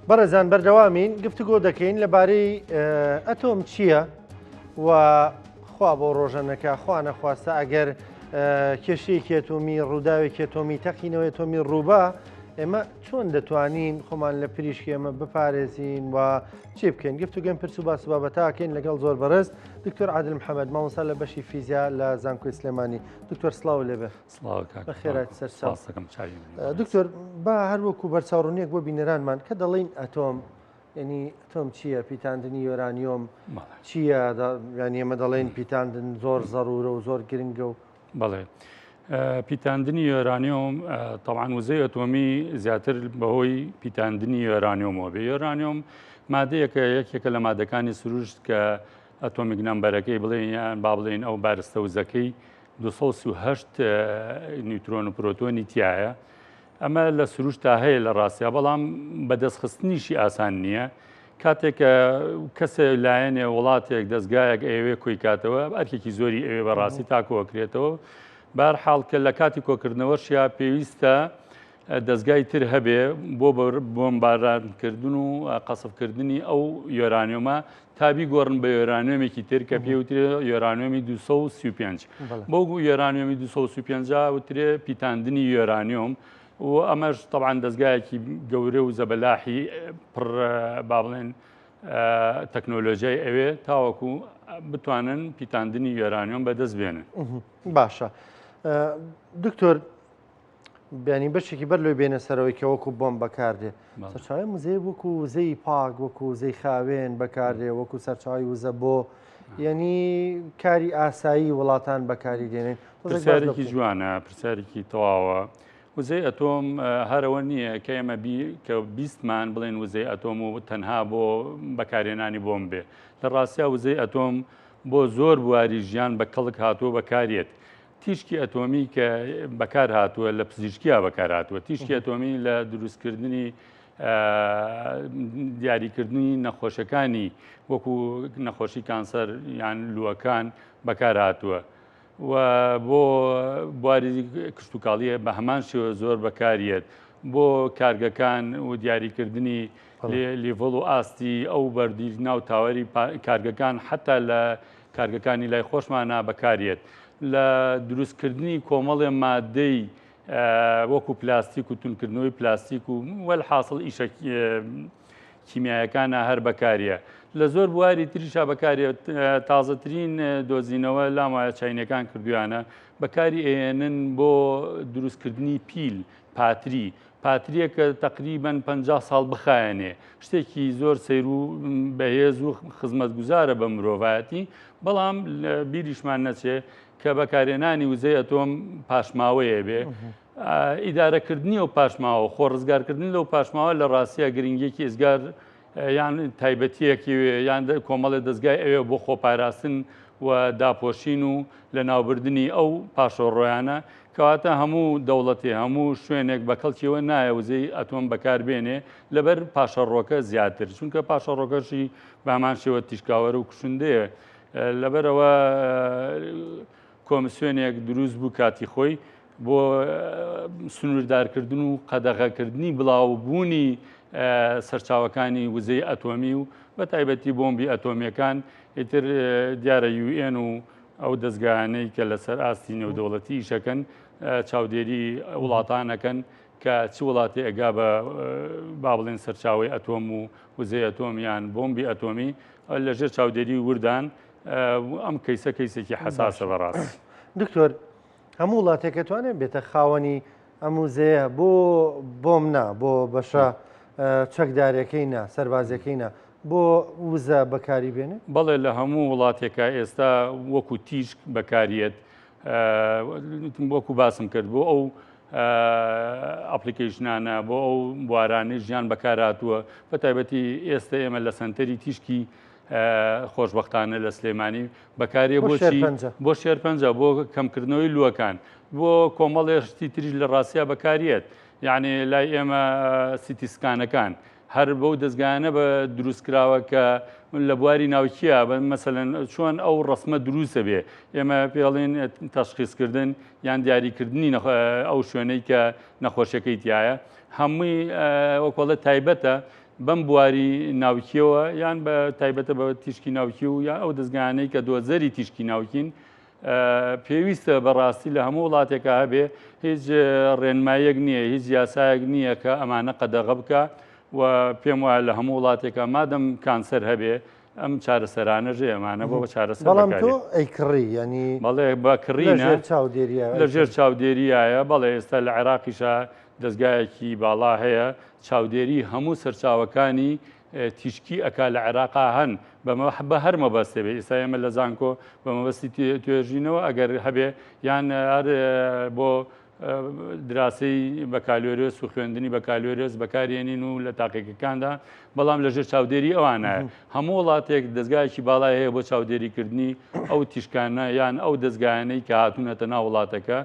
بەڕێزان بەردەوامین گفتوگۆ دەکەین لەبارەی ئەتۆم چییە و خوا بۆ ڕۆژەنەکە خوا نەخواستە ئەگەر کێشەیەکی ئەتۆمی ڕووداوێکی ئەتۆمی تەقینەوەی ئەتۆمی ڕووبا ئێمە چۆن دەتوانین خۆمان لە پریشکی ئەمە بپارێزین و چی بکەین گفتوگەم پرس و باس و بابەتاکەین لەگەڵ زۆر بەڕێز دکتۆر عادل محەممەد مامۆستا لە بەشی فیزیا لە زانکۆی سلێمانی دکتۆر سڵاو لێبێ بەخێرات سەرچاوم دکتۆر با هەروەکو بەرچاوڕوونیەک بۆ بینەرانمان کە دەڵێن ئەتۆم ینی ئەتۆم چییە پیتاندنی یۆرانیۆم چییە ینی ئێمە دەڵێن پیتاندن زۆر زەڕورە و زۆر گرنگە و بەڵێ پیتاندنی یۆرانیۆم تەڵان وزەی ئەتۆمی زیاتر بەهۆی پیتاندنی یۆرانیۆمەوە بێ یۆرانیۆم مادەیەکە یەکێکە لە مادەکانی سروشت کە ئەتۆمیک نەمبەرەکەی بڵێن یان با بڵێن ئەو بارستە وزەکەی 208 نیوترۆن و پرۆتۆنی تایە ئەمە لە سروشتا هەیە لە ڕاستیا بەڵام بەدەستخستنیشی ئاسان نییە کاتێکە کەسە لایەنێ وڵاتێک دەستگایەک ئەوێ کۆی کاتەوە ئەرکێکی زۆری ئەوێ بەڕاستی تاکۆکرێتەوە بارحاڵ کە لە کاتی کۆکردنەوەشیا پێویستە دەستگای تر هەبێ بۆ بۆمبارانکردن و قەسفکردنی ئەو یۆرانیۆمە تابی گۆڕن بە یۆرانیۆمێکی تر کە پێوترێ یۆرانیۆمی 235 بۆ یۆرانیۆمی 235 وترێ پیتاندنی یۆرانیۆم و ئەمەش تەڵان دەستگایەکی گەورە و زەبەلاحی پڕ با بڵێن تەکنۆلۆژیای ئەوێ تاوەکو بتوانن پیتاندنی یۆرانیۆم بەدەست بێنن باشە دکتۆر بیانی بەشێکی بەر لۆی بێنە سەرەوەی کە وەکو بۆم بەکاردێ سەرچاوی مزەی وەکو وزەی پاک وەکو وزەی خاوێن بەکاردێ وەکو سەرچاوی وزە بۆ یعنی کاری ئاسایی وڵاتان بەکاری دێنێن پرسیارێکی جوانە پرسیارێکی تەواوە وزەی ئەتۆم هەرەوە نییە کە ئێمە کە بیستمان بڵێن وزەی ئەتۆم و تەنها بۆ بەکارێنانی بۆم بێ لە ڕاستیا وزەی ئەتۆم بۆ زۆر بواری ژیان بە کەڵک هاتووە بەکارێت تیشکی ئەتۆمی کە بەکار هاتووە لە پزیشکیا بەکار هاتووە تیشکی ئەتۆمی لە دروستکردنی دیاریکردنی نەخۆشەکانی وەکو نەخۆشی کانسەر یان لووەکان بەکار هاتووە و بۆ بواری کشتتوکاڵیە بە هەمان شێوە زۆر بەکارێت بۆ کارگەکان و دیاریکردنی لیڤڵ و ئاستی ئەو بەردی ناو تاوەری کارگەکان حتا لە کارگەکانی لای خۆشمانە بەکارێت لە دروستکردنی کۆمەڵێ مادەی وەکو پلاستیک و تونکردنەوەی پلاستیک و وەلحاصڵ ئیشە کیمیایەکانە هەر بەکاریە لە زۆر بواری تریشا بەکارێت تازەترین دۆزینەوە لامایە چاینەکان کردویانە بەکاری ئێنن بۆ دروستکردنی پیل پاتری پاتریەکە تقریبان 50 ساڵ بخایەنێ شتێکی زۆر سەیر و بەهێز و خزمەتگوزارە بە مرۆڤایەتی بەڵام بیریشمان نەچێ کە بەکارێنانی وزەی ئەتۆم پاشماوەیە بێ ئیدارەکردنی و پاشماوە خۆڕزگارکردن لەو پاشماوە لە ڕاستیە گرنگێکی ئێزگار یان تایبەتیەکی یان کۆمەڵی دەستگای ئەوێ بۆ خۆپاراستن و داپۆشین و لە ناوبردننی ئەو پاشۆڕۆیانە کەواتە هەموو دەوڵەتی هەموو شوێنێک بە کەڵکیەوە نایە وزەی ئەتۆم بەکاربێنێ لەبەر پاشەڕۆکە زیاتر چونکە پاشەڕۆکەشی بامان شێوە تیشکاوەرە و کوشندەیە لەبەرەوە کۆمسیۆنێک دروست بوو کاتی خۆی بۆ سنووردارکردن و قەدەغەکردنی بڵاوبوونی سەرچاوەکانی وزەی ئەتۆمی و بە تایبەتی بۆمبی ئەتۆمیەکان ئیتر دیارە UN و ئەو دەستگایانەی کە لەسەر ئاستی نێودەوڵەتی ئیشەکەن چاودێری وڵاتانەکەن کە چ وڵاتی ئەگا بە با بڵێن سەرچاوی ئەتۆم و وزەی ئەتۆمیان بۆمبی ئەتۆمی لەژێر چاودێری وردان ئەم کەیسە کەیسێکی حەساسە بەڕاست دکتۆر هەموو وڵاتێک دەتوانێت بێتە خاوەنی ئەم وزەیە بۆ بۆم نا بۆ بەشە چەکدارەکەی نا سەربازەکەی نا بۆ وزە بەکاری بێنێ بەڵێ لە هەموو وڵاتێکە ئێستا وەکو تیشک بەکارێت وەکو باسم کرد بۆ ئەو ئەپلیکیشنانە بۆ ئەو بوارانەی ژیان بەکارهاتووە بە تایبەتی ئێستا ئێمە لە سنتەری تیشکی خۆشببختانە لە سلێمانی بەکارێ بۆ شێرپەنجە بۆ کەمکردنەوەی لووەکان بۆ کۆمەڵێشتی تریش لە ڕاستیا بەکارێت یعنی لای ئێمە سیتیسکانەکان هەر بەو دەستگایانە بە دروستکراوە کە لە بواری ناوکیە مەسەلەن چۆن ئەو ڕسمە دروستە بێ ئێمە پێڵین تەشخیصکردن یان دیاریکردنی ئەو شوێنەی کە نەخۆشیەکەی تایە هەمووی وەکۆڵە تایبەتە بەم بواری ناوکیەوە یان بە تایبەتە بە تیشکی ناوکی و یان ئەو دەستگانەی کە دۆزەری تیشکی ناوکین پێویستە بەڕاستی لە هەموو وڵاتێکە هەبێ هیچ ڕێنمایەک نییە هیچ یاسایەک نییە کە ئەمانە قەدەغە بکە و پێم وایە لە هەموو وڵاتێکە مادەم کانسەر هەبێ ئەم چارەسەرانە ژێ ئەمانە بۆ چارەسەر بەڵام تۆ ئەیکڕی ینی بەڵێ بەکڕینە لە ژێر چاودێریایە بەڵێ ئێستا لە عێراقیشە دەستگایەکی باڵا هەیە چاودێری هەموو سەرچاوەکانی تیشکی ئەکا لە عێراقا هەن بە هەر مەبەستێ بێ ئێستا ئێمە لە زانکۆ بە مەبەستی توێژینەوە ئەگەر هەبێ یان بۆ دراسی بەکالۆرێس و خوێندنی بەکالۆرێس بەکارێنین و لە تاقیەکەکاندا بەڵام لەژێر چاودێری ئەوانایە هەموو وڵاتێک دەستگایکی باڵای هەیە بۆ چاودێریکردنی ئەو تیشکانە یان ئەو دەستگایانەی کە هاتوونەتە ناو وڵاتەکە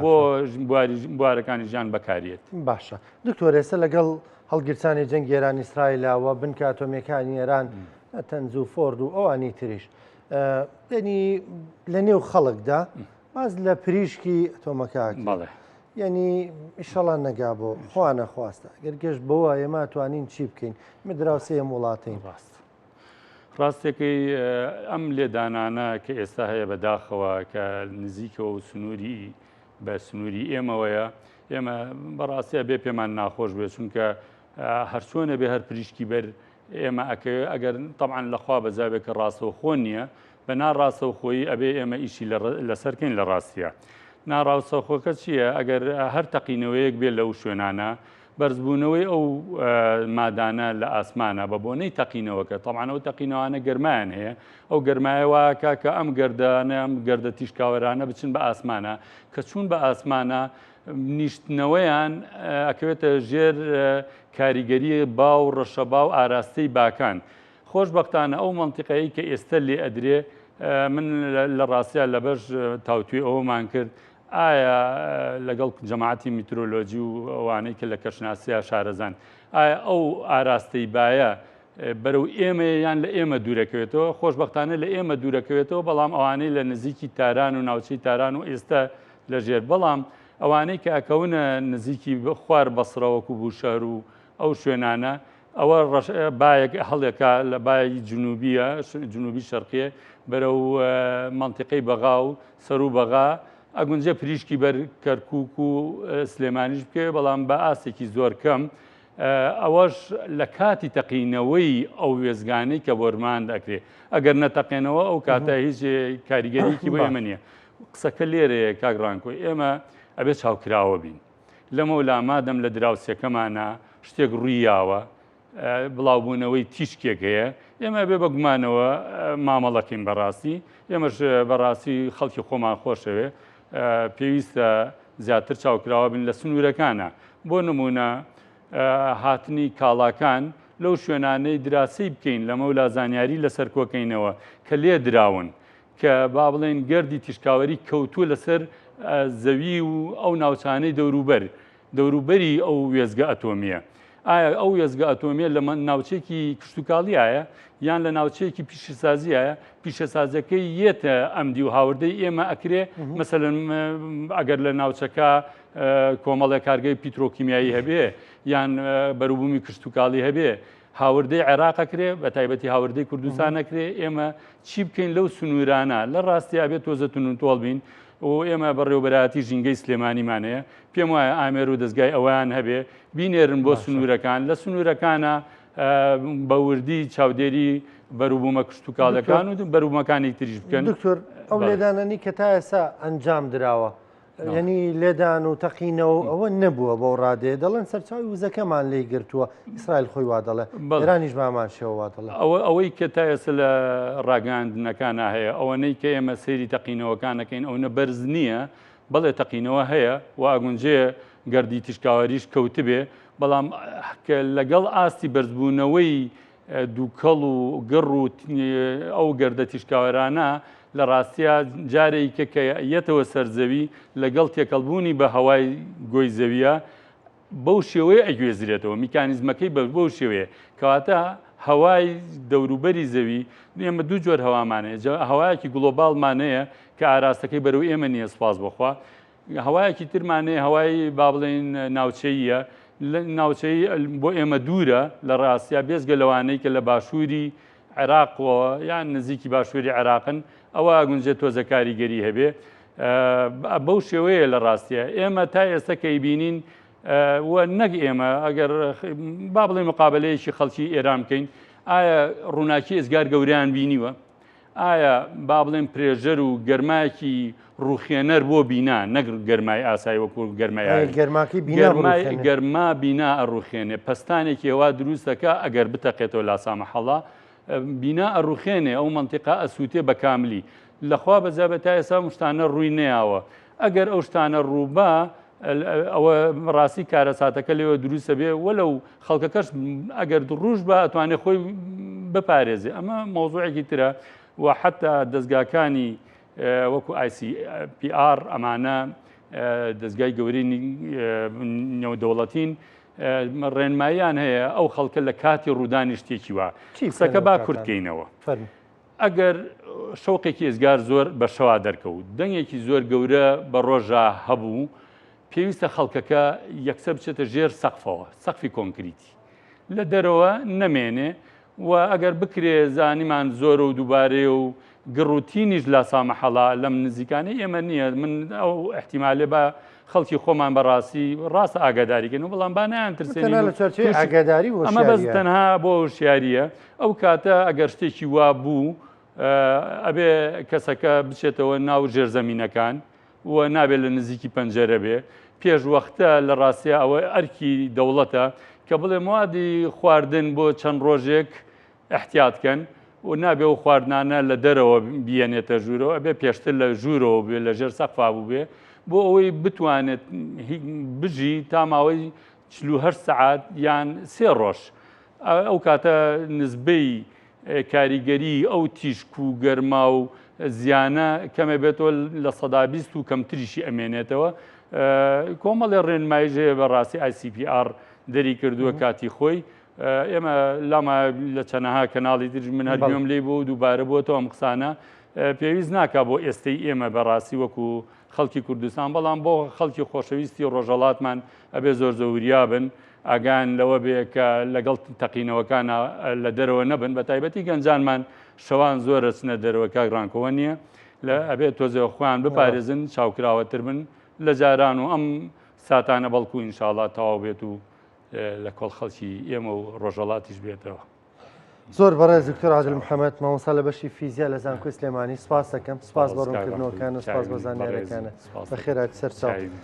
بۆ بوارەکانی ژیان بەکارێت. باشە دکتۆر ئێستا لەگەڵ هەڵگرتانی جەنگی ئێران ئیسرائیلەوە بنکە ئاتۆمیەکانی ئێران تەنز و فۆرد و ئەوانی تریش ینی لە نێو خەڵکدا باز لە پریشکی ئەتۆمەکەکی یعنی ئیشەڵان نەگا بۆ خوانە خواستە گەر گەشت بەوە ئێمە توانین چی بکەین مدراوسەیە وڵاتین ڕاست ڕاستێکی ئەم لێدانانە کە ئێستا هەیە بەداخەوە کە نزیکەوە و سنووری بە سنووری ئێمەوەیە ئێمە بەڕاستیە بێ پێمان ناخۆش بێ چونکە هەرچۆنە بێ هەر پریشکی بەر ئێمە ئەگەر تەعاان لەخوا بەزابێت کە ڕاستەوخۆ نییە بە ناڕاستەوخۆیی ئەبێ ئێمە ئیشی لەسەرکەین لە ڕاستیە ناڕاستەوخۆکە چییە؟ ئەگەر هەر تەقینەوەیەک بێت لەو شوێنانە بەرزبوونەوەی ئەو مادانە لە ئاسمانە بە بۆنەی تەقینەوەکە تەعاان ئەو تەقینەوانە گەرمایان هەیە ئەو گەرمایەوەکە کە ئەم گەردانە ئەم گەردە تیشکاوەرانە بچن بە ئاسمانە کە چوون بە ئاسمانە نیشتنەوەیان ئەکەوێتە ژێر کاریگەری باو ڕەشەبا و ئاراستەی باکان خۆشبەختانە ئەو مەنتیقەیە کە ئێستا لێ ئەدرێ من لە ڕاستیە لەبەر تاوتوی ئەومان کرد ئایا لەگەڵ جەماعەتی میترۆلۆجی و ئەوانەی کە لە کەشناسیە شارەزان ئایا ئەو ئاراستەی باە بەرەو ئێمە یان لە ئێمە دوورەکەوێتەوە خۆشبەختانە لە ئێمە دوورەکەوێتەوە بەڵام ئەوانەی لە نزیکی تاران و ناوچەی تاران و ئێستا لە ژێر بەڵام ئەوانەی کە ئەکەونە نزیکی خوار بەسرەوەکو بوو شەر و ئەو شوێنانە ئەوە باەک هەڵێکا لە بای جنوبیە جنوبی شەرقیە بەرەو منتیقەی بەغا و سەر و بەغا ئەگونجە پریشکی بەر کەرکووک و سلێمانیش بکێ بەڵام بە ئاستێکی زۆر کەم ئەوەش لە کاتی تەقینەوەی ئەو وێزگانەی کە بۆرمان دەکرێ ئەگەر نەتەقێنەوە ئەو کاتە هیچ کاریگەریکی بۆ ئێمە نییە قسەکە لێرەیە کاگڕانکۆی ئێمە ئەبێت چاوکراوە بین لەمە مادەم لە دراوسەکەمانە شتێک ڕوویاوە بڵاوبوونەوەی تیشکێک هەیە ئێمە بێ بە گومانەوە مامەڵەکەین بەڕاستی ئێمەش بەڕاستی خەڵکی خۆمان خۆشەوێ پێویستە زیاتر چاوکراوە بین لە سنوورەکانە بۆ نمونە هاتنی کاڵاکان لەو شوێنانەی دراسی بکەین لەمە ولا زانیاری لەسەر کۆکەینەوە کە لێ دراون کە با بڵێن گەردی تیشکاوەری کەوتووە لەسەر زەوی و ئەو ناوچانەی دەوروبەری ئەو وێزگە ئەتۆمیە ئایا ئەو وێزگە ئەتۆمیە لە ناوچێکی کشتتوکاڵیایە یان لە ناوچەیەکی پیشەسازیایە پیشەسازەکەی یەتە ئەمدی و هاوردەی ئێمە ئەکرێ مەسەلەن ئەگەر لە ناوچەکە کۆمەڵی کارگەی پیترۆکیمیایی هەبێ یان بەروبوومی کشتتوکاڵی هەبێ هاوردەی عێراقەکرێ بە تایبەتی هاوردەی کوردستان نەکرێ ئێمە چی بکەین لەو سنوورانە لە ڕاستی ئابێت تۆزەتون و تۆڵ بین و ئێمە بەڕێوبەراتی ژینگەی سلێمانیمانەیە پێم وایە ئامێر و دەستگای ئەویان هەبێ بینێرن بۆ سنوورەکان لە سنوورەکانە بەوردی چاودێری بەروبوومە کشتتوکاڵەکان و بەروبوومەکانی تریش بکەن. دکتۆر ئەو لێدانانی کە تا ئێستا ئەنجام درراوە یعنی لێدان و تەقینەوە ئەوە نەبووە بەو ڕادێ دەڵێن سەرچاوی وزەکەمان لی گرتووە ئیسرائیل خۆی وا دەڵێ ئێرانیش بامان شێوە وا دەڵێ ئەوەی کە تا ئێستا لە ڕاگەاندنەکانە هەیە ئەوەنەی کە ئێمە سەیری تەقینەوەکانەکەین ئەوە بەرز نییە بەڵێ تەقینەوە هەیە و ئاگونجێ گەردی تیشکاوەریش کەوتبێ بەڵام لەگەڵ ئاستی بەرزبوونەوەی دووکەڵ و گەڕ و ئەو گەردە تیشکاوەرانە لە ڕاستیە جارێکە کە یەتەوە سەرزەوی لەگەڵ تێکەڵبوونی بە هەوای گۆی زەویە بەو شێوەیە ئەگوێزرێتەوە میکانیزمەکەی بەو شێوەیە کەواتە هەوای دەوروبەری زەوی ئێمە دوو جۆر هەوامانەیە هەوایەکی گلۆباڵمانەیە کە ئاراستەکەی بەرەو ئێمە نییە سپاس بخوا هەوایەکی ترمانەیە هەوای با بڵێن ناوچەیە ناوچەی بۆ ئێمە دوورە لە ڕاستیا بێزگە لەوانەی کە لە باشووری عێراقەوە یان نزیکی باشووری عێراقن ئەوە گونجێت تۆزە کاریگەری هەبێ بەو شێوەیە لە ڕاستیە ئێمە تا ئێستا کەی بینین نەک ئێمە ئەگەر با بڵێ مقابلەیەکی خەڵکی ئێران بکەین ئایا ڕووناکی ئێزگار گەوریان بینیوە ئایا با بڵێن پرێژەر و گەرمایەکی ڕوخێنەر بۆ بینا نەک گەرمای ئاسایی وەکو گەرما بینا ئەڕوخێنێ پستانێکی هێوا دروستەکە ئەگەر بتەقێتەوە لاسامە حەڵا بینا ئەڕوخێنێ ئەو منتیقا ئەسووتێ بە کاملی لەخوا بەزابە تا ئێستا شتانە ڕووی نەیاوە ئەگەر ئەو شتانە ڕووبا ئەوە ڕاستی کارەساتەکە لێوە دروستە بێ وەلو خەڵکەکەش ئەگەر ڕوژ بە ئەتوانێت خۆی بپارێزێ ئەمە مۆزوعێکی ترە و حتا دەستگاکانی وەکو ICPR ئەمانە دەستگای گەورەی نێودەوڵەتین ڕێنماییان هەیە ئەو خەڵکە لە کاتی ڕوودانی شتێکی وە قسەکە با کورتکەینەوە ئەگەر شەوقێکی ئێزگار زۆر بە شەوا دەرکەوت دەنگێکی زۆر گەورە بە ڕۆژە هەبوو پێویستە خەڵکەکە یەکسەر بچێتە ژێر سەقفەوە سەقفی کۆنکریتی لە دەرەوە نەمێنێ و ئەگەر بکرێ زانیمان زۆرە و دووبارێ و گڕوتینیش لا سامەحەڵا لەم نزیکانەی ئێمە نییە من ئەو احتیمالێ بە خەڵکی خۆمان بەڕاستی ڕاستە ئاگاداریکەن و بەڵام بانیان ترسێنی ئەمە بەس تەنها بۆ شیاریە ئەو کاتە ئەگەر شتێکی وا بوو ئەبێ کەسەکە بچێتەوە ناو ژێرزەمینەکان و نابێت لە نزیکی پەنجەرە بێ پێش وەختە لە ڕاستیە ئەوە ئەرکی دەوڵەتە کە بڵێ موادی خواردن بۆ چەند ڕۆژێک احتیاتکەن و نابێ و خواردنانە لە دەرەوە بیێنێتە ژوورەوە ئەبێ پێشتر لە ژوورەوە بێ لە ژێر سەقفا بوو بێ بۆ ئەوەی بتوانێت بژی تا ماوەی 48 سەعات یان 3 ڕۆژ ئەو کاتە نزبەی کاریگەری ئەو تیشک و گەرما و زیانە کەمە بێتەوە لە 120 و کەمتریشی ئەمێنێتەوە کۆمەڵێ ڕێنماییژەیە بەڕاستی ICPR دەری کردووە کاتی خۆی ئێمە لەما لە چەنەها کەناڵی تر من هەرگوێم لێ بۆ دووبارە بۆتەوە ئەم قسانە پێویست ناکا بۆ ئێستەی ئێمە بەڕاستی وەکو خەڵکی کوردستان بەڵام بۆ خەڵکی خۆشەویستی ڕۆژەڵاتمان ئەبێ زۆر زەوریا بن ئاگان لەوە بێ کە لەگەڵ تەقینەوەکان لە دەرەوە نەبن بە تایبەتی گەنجانمان شەوان زۆر ئەچنە دەرەوە کاگڕانکەوە نییە لە ئەبێت تۆزێ خۆیان بپارێزن چاوکراوەتر بن لە جاران و ئەم ساتانە بەڵکو ئینشاءڵڵا تەواو بێت و لە کۆڵ خەڵکی ئێمە و ڕۆژەڵاتیش بێتەوە. زۆر بەڕێز دکتۆر عادل محەممەد مامۆستا لە بەشی فیزیا لە زانکۆی سلێمانی سپاس دەکەم سپاس بە ڕوونکردنەوەکانە سپاس بە زانیارەکانە بەخێرات سەرچاو.